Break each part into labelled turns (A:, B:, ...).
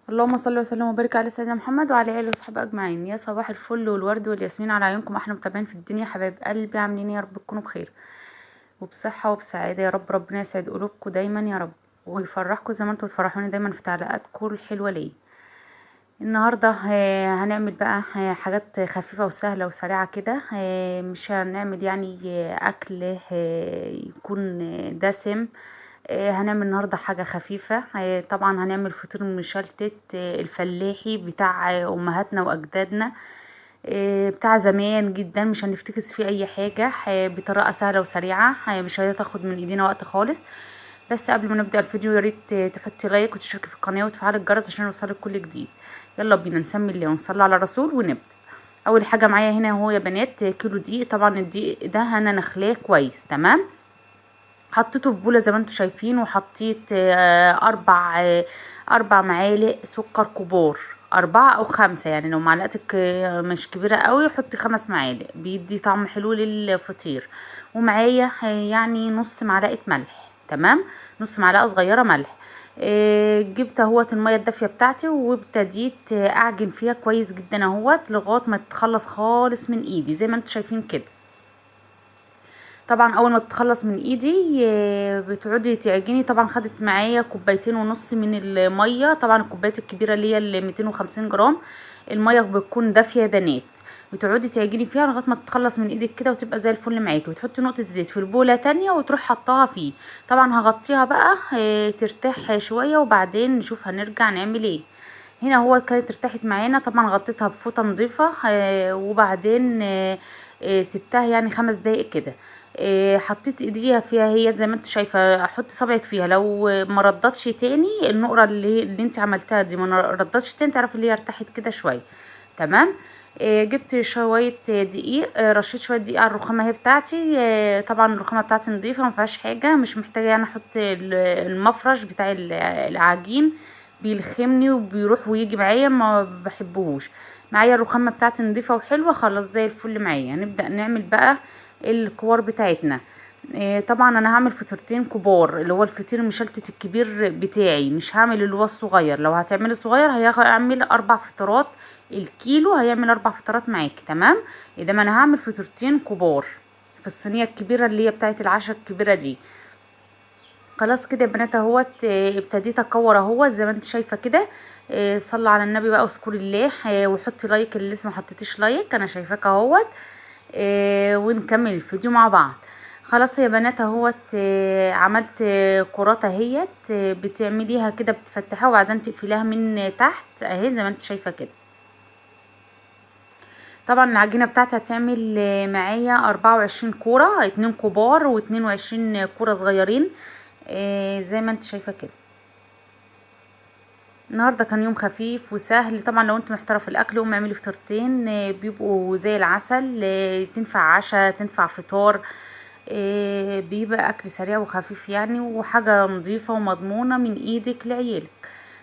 A: اللهم صل وسلم وبارك على سيدنا محمد وعلى اله وصحبه اجمعين. يا صباح الفل والورد والياسمين على عيونكم احلى متابعين في الدنيا، حبايب قلبي عاملين إيه؟ يا رب تكونوا بخير وبصحه وبسعاده يا رب. ربنا يسعد قلوبكم دايما يا رب، ويفرحكم زي ما انتوا تفرحوني دايما في تعليقاتكم الحلوه ليا. النهارده هنعمل بقى حاجات خفيفه وسهله وسريعه كده. مش هنعمل يعني اكل يكون دسم. هنعمل النهارده حاجه خفيفه. طبعا هنعمل فطير مشلتت الفلاحي بتاع امهاتنا واجدادنا، بتاع زمان جدا. مش هنفتكس فيه اي حاجه، بطريقه سهله وسريعه، مش هتاخد من ايدينا وقت خالص. بس قبل ما نبدا الفيديو يا ريت تحطي لايك وتشتركي في القناه وتفعلي الجرس عشان يوصلك كل جديد. يلا بينا نسمي الله ونصلي على الرسول ونبدا. اول حاجه معايا هنا هو يا بنات كيلو دقيق. طبعا الدقيق ده انا نخلاه كويس تمام. حطيته في بوله زي ما انتم شايفين، وحطيت اربع معالق سكر كبار، 4 أو 5. يعني لو معلقتك مش كبيرة قوي حطي 5 معالق، بيدي طعم حلو للفطير. ومعايا يعني نص معلقة ملح تمام، نص معلقة صغيرة ملح. جبت اهوت المية الدافية بتاعتي وابتديت اعجن فيها كويس جدا اهوت لغاية ما تتخلص خالص من ايدي زي ما انتم شايفين كده. طبعا اول ما تتخلص من ايدي بتقعدي تعجني. طبعا خدت معايا 2.5 كوباية من الميه. طبعا الكوبايات الكبيره اللي هي ال 250 جرام الميه بتكون دافيه يا بنات. بتقعدي تعجني فيها لغايه ما تتخلص من ايدك كده وتبقى زي الفل معاكي. وتحطي نقطه زيت في البوله تانية وتروح حطاها فيه. طبعا هغطيها بقى ترتاح شويه وبعدين نشوف هنرجع نعمل ايه. هنا هو كانت ارتاحت معانا. طبعا غطيتها بفوطه نظيفه وبعدين سبتها يعني 5 دقايق كده. حطيت ايديها فيها هي زي ما انت شايفه. حطي صبعك فيها، لو ما ردتش تاني النقره اللي انت عملتها دي ما ردتش تاني تعرفي اللي هي ارتاحت كده شويه تمام. جبت شويه دقيق، رشيت شويه دقيق على الرخامه هي بتاعتي. طبعا الرخامه بتاعتي نظيفه ما فيهاش حاجه، مش محتاجه يعني احط المفرش بتاع العجين، بيلخمني وبيروح ويجي معايا ما بحبهوش. معايا الرخامه بتاعتي نظيفه وحلوه خلاص زي الفل معايا. هنبدا نعمل بقى الكور بتاعتنا. طبعا انا هعمل فطيرتين كبار، اللي هو الفطير المشلتت الكبير بتاعي، مش هعمل اللي هو الصغير. لو هتعملي صغير هيعمل 4 فطيرات. الكيلو هيعمل 4 فطيرات معاكي تمام. اذا ما انا هعمل فطيرتين كبار في الصينيه الكبيره اللي هي بتاعت العشاء الكبيره دي. خلاص كده يا بنات اهوت. ابتديت اكور اهوت زي ما انت شايفه كده. صلى على النبي بقى واذكري الله. وحطي لايك اللي لسه ما حطيتيش لايك، انا شايفاك اهوت. ونكمل الفيديو مع بعض. خلاص يا بنات اهوت. عملت كرات اهيت. بتعمليها كده بتفتحيها وبعدين تقفليها من تحت اهي زي ما انت شايفه كده. طبعا العجينه بتاعتي هتعمل معايا 24 كوره، 2 كبار و22 كوره صغيرين زي ما انت شايفه كده. النهارده كان يوم خفيف وسهل. طبعا لو انت محتاره في الاكل قومي اعملي فطيرتين بيبقوا زي العسل. تنفع عشاء تنفع فطار. بيبقى اكل سريع وخفيف يعني، وحاجه نظيفه ومضمونه من ايدك لعيالك.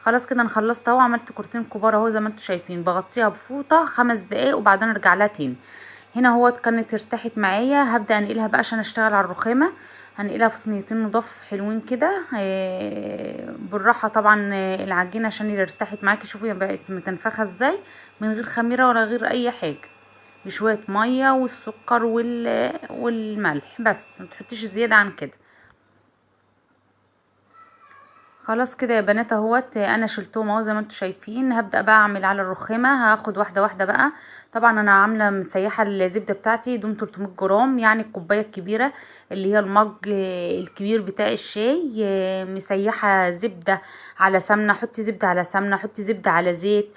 A: خلاص كده انا خلصت اهو. عملت كورتين كبار اهو زي ما انتم شايفين. بغطيها بفوطه 5 دقايق وبعدين ارجع لها تاني. هنا هو كانت ارتاحت معايا. هبدا انقلها بقى عشان اشتغل على الرخامه. هنقلها في صينيتين نضاف حلوين كده بالراحه. طبعا العجينه عشان اللي ارتاحت معاكي شوفي بقت متنفخه ازاي، من غير خميره ولا غير اي حاجه، بشويه ميه والسكر والملح بس، ما تحطيش زياده عن كده. خلاص كده يا بنات اهوت. انا شلتهم اهو زي ما انتم شايفين. هبدا بقى اعمل على الرخامه. هاخد واحده واحده بقى. طبعا انا عامله مسيحه الزبده بتاعتي دون 300 جرام، يعني الكوبايه الكبيره اللي هي المج الكبير بتاع الشاي. مسيحه زبده على سمنه. حطي زبده على سمنه، حطي زبده على زيت،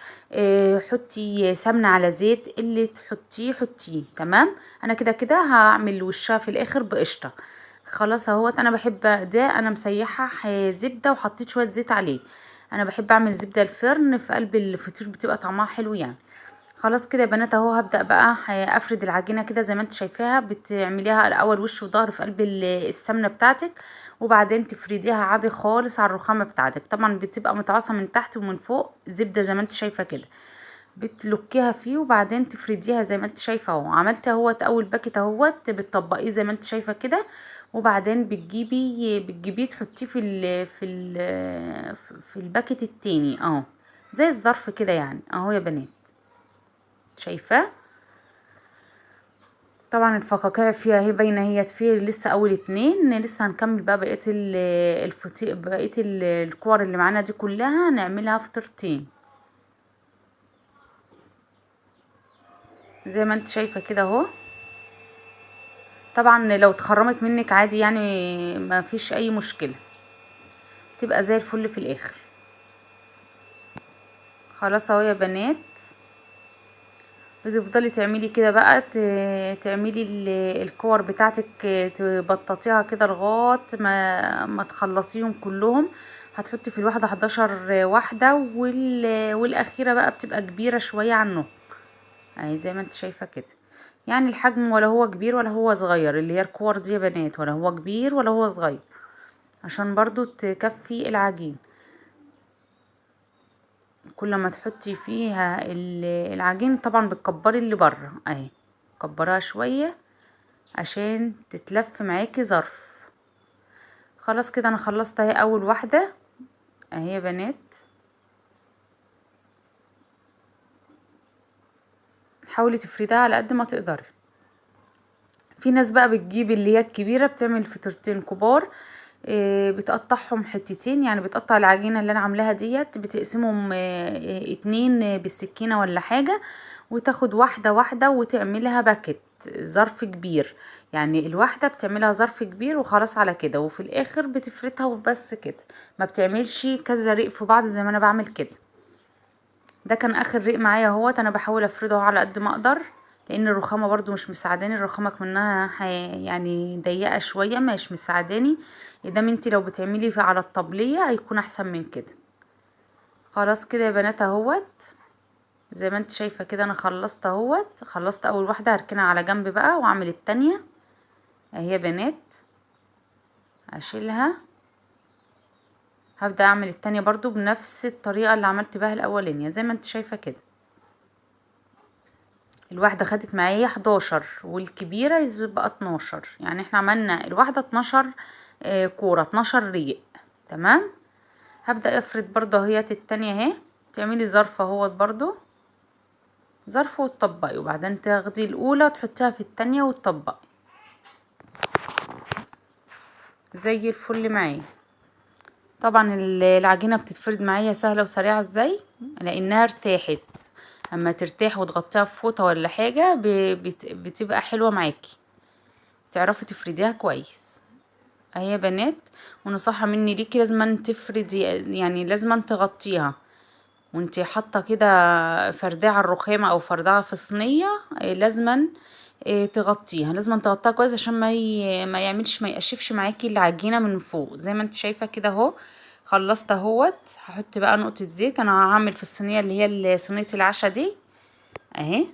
A: حطي سمنه على زيت، اللي تحطيه حطيه تمام. انا كده كده هعمل وشها في الاخر بقشطه. خلاص اهوت. انا بحب ده، انا مسيحه زبده وحطيت شويه زيت عليه. انا بحب اعمل زبده الفرن في قلب الفطير بتبقى طعمها حلو يعني. خلاص كده يا بنات اهو. هبدا بقى افرد العجينه كده زي ما انت شايفاها. بتعمليها الاول وش وظهر في قلب السمنه بتاعتك، وبعدين تفرديها عادي خالص على الرخامه بتاعتك. طبعا بتبقى متعصه من تحت ومن فوق زبده زي ما انت شايفه كده. بتلكيها فيه وبعدين تفرديها زي ما انت شايفه اهو. عملت اهوت اول باكت اهوت بتطبقيه زي ما انت شايفه كده. وبعدين بتجيبيه تحطيه في الباكت التاني اهو. زي الظرف كده يعني اهو يا بنات، شايفاه؟ طبعا الفقاقيع فيها اهي باينه، هي فيه لسه اول اتنين، لسه هنكمل بقى بقيه الفطير، بقيه الكور اللي معانا دي كلها نعملها فطيرتين زي ما انت شايفه كده اهو. طبعا لو اتخرمت منك عادي يعني ما فيش اي مشكله، تبقى زي الفل في الاخر. خلاص اهو يا بنات، بتفضلي تعملي كده بقى، تعملي الكور بتاعتك، تبططيها كده لغايه ما تخلصيهم كلهم. هتحطي في الواحده 11 واحده، والاخيره بقى بتبقى كبيره شويه عنهم اهي زي ما انت شايفه كده. يعني الحجم ولا هو كبير ولا هو صغير، اللي هي الكور دي يا بنات، ولا هو كبير ولا هو صغير، عشان برضو تكفي العجين. كل ما تحطي فيها العجين طبعا بتكبري اللي بره اهي، كبرها شويه عشان تتلف معاكي ظرف. خلاص كده انا خلصت اهي اول واحده اهي يا بنات. حاولي تفرديها على قد ما تقدري. في ناس بقى بتجيب اللي هي الكبيره، بتعمل فطيرتين كبار، بتقطعهم حتتين، يعني بتقطع العجينه اللي انا عاملاها ديت، بتقسمهم اتنين بالسكينه ولا حاجه، وتاخد واحده واحده وتعملها باكت ظرف كبير. يعني الواحده بتعملها ظرف كبير وخلاص على كده، وفي الاخر بتفردها وبس كده، ما بتعملش كذا رق في بعض زي ما انا بعمل كده. ده كان اخر رق معايا اهوت، انا بحاول افرده على قد ما اقدر، لان الرخامه برضو مش مساعداني، الرخامه منها يعني ضيقه شويه مش مساعداني. ادام انتي لو بتعملي على الطبليه هيكون احسن من كده. خلاص كده يا بنات اهوت، زي ما انت شايفه كده انا خلصت اهوت. خلصت اول واحده، هركنها على جنب بقى واعمل التانية اهي يا بنات. اشيلها، هبدا اعمل التانية برضو بنفس الطريقه اللي عملت بها الاولانيه زي ما انت شايفه كده. الواحدة خدت معايا 11 والكبيرة يبقى 12، يعني احنا عملنا الواحدة 12 كورة، 12 ريق. تمام. هبدأ افرد برضه اهيت التانية اهي، تعملي ظرف اهوت برضه، ظرف وتطبقي، وبعدين تاخدي الاولى وتحطيها في التانية وتطبقي زي الفل معايا. طبعا العجينة بتتفرد معايا سهلة وسريعة ازاي، لانها ارتاحت. اما ترتاح وتغطيها بفوطة ولا حاجة بتبقى حلوة معاكي، تعرفي تفرديها كويس اهي يا بنات. ونصيحة مني ليكي، لازم تفردي، يعني لازم تغطيها وانتي حاطه كده فردها على الرخامه او فردها في صينيه، لازم تغطيها، لازم تغطيها كويس عشان ما يعملش، ما يقشفش معاكي العجينه من فوق زي ما انت شايفه كده اهو. خلصت اهوت. هحط بقى نقطه زيت، انا هعمل في الصينيه اللي هي صينيه العشاء دي اهي،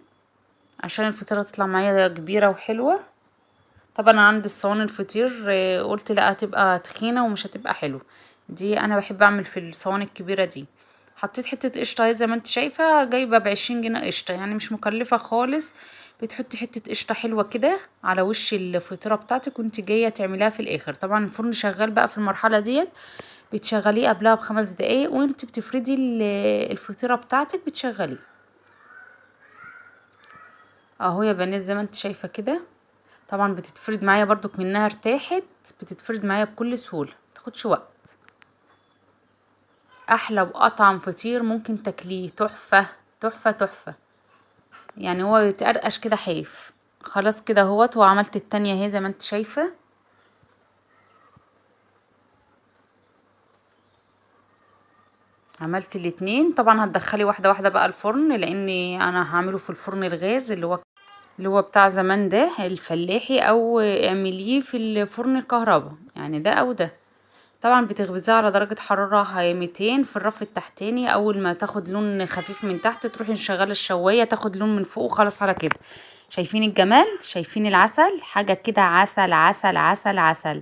A: عشان الفطيره تطلع معايا كبيره وحلوه. طبعا انا عندي الصواني الفطير، قلت لا هتبقى تخينه ومش هتبقى حلو، دي انا بحب اعمل في الصواني الكبيره دي. حطيت حته قشطه اهي زي ما انت شايفه، جايبه ب20 جنيه قشطه، يعني مش مكلفه خالص. بتحطي حته قشطه حلوه كده على وش الفطيره بتاعتك وانت جايه تعمليها في الاخر. طبعا الفرن شغال بقى في المرحله ديت، بتشغليه قبلها ب5 دقايق وانت بتفردي الفطيره بتاعتك بتشغليه اهو يا بنات زي ما انت شايفه كده. طبعا بتتفرد معايا برضو منها ارتاحت، بتتفرد معايا بكل سهوله، متاخدش وقت. احلى واطعم فطير ممكن تاكليه، تحفه تحفه تحفه، يعني هو يتقرقش كده حيف. خلاص كده اهوت، وعملت التانية اهي زي ما انت شايفه. عملت الاتنين. طبعا هتدخلي واحده واحده بقى الفرن، لاني انا هعمله في الفرن الغاز اللي هو بتاع زمان ده الفلاحي، او اعمليه في الفرن الكهرباء، يعني ده او ده. طبعا بتخبزيها على درجة حرارة 200 في الرف التحتاني. اول ما تاخد لون خفيف من تحت تروحي مشغله الشواية، تاخد لون من فوق وخلاص على كده. شايفين الجمال؟ شايفين العسل؟ حاجة كده عسل عسل عسل عسل،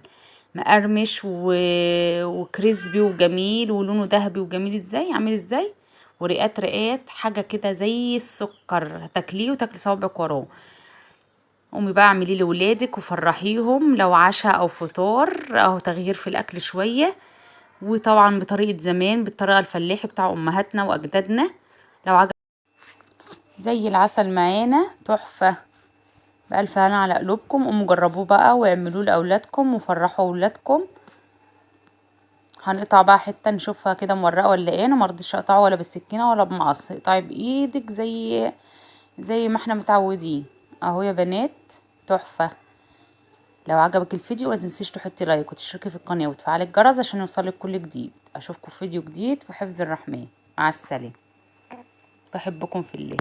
A: مقرمش وكريسبي وجميل، ولونه ذهبي وجميل ازاي، عامل ازاي، ورقات رقات، حاجة كده زي السكر، هتاكليه وتاكلي صوابعك وراه. قومي بقى اعمليه لولادك وفرحيهم، لو عشاء او فطار او تغيير في الاكل شوية. وطبعا بطريقة زمان، بالطريقة الفلاحي بتاع امهاتنا واجدادنا. لو عجب زي العسل معانا تحفة، بألف هنا على قلوبكم. قوموا جربوه بقى واعملوه لاولادكم وفرحوا اولادكم. هنقطع بقى حته نشوفها كده مورقه ولا ايه. انا مرضيش اقطعه ولا بالسكينه ولا بمقص، اقطعي بايدك زي ما احنا متعودين اهو يا بنات، تحفه. لو عجبك الفيديو ما تنسيش تحطي لايك وتشتركي في القناه وتفعلي الجرس عشان يوصلك كل جديد. اشوفكم في فيديو جديد في حفظ الرحمن. مع السلامه، بحبكم في الله.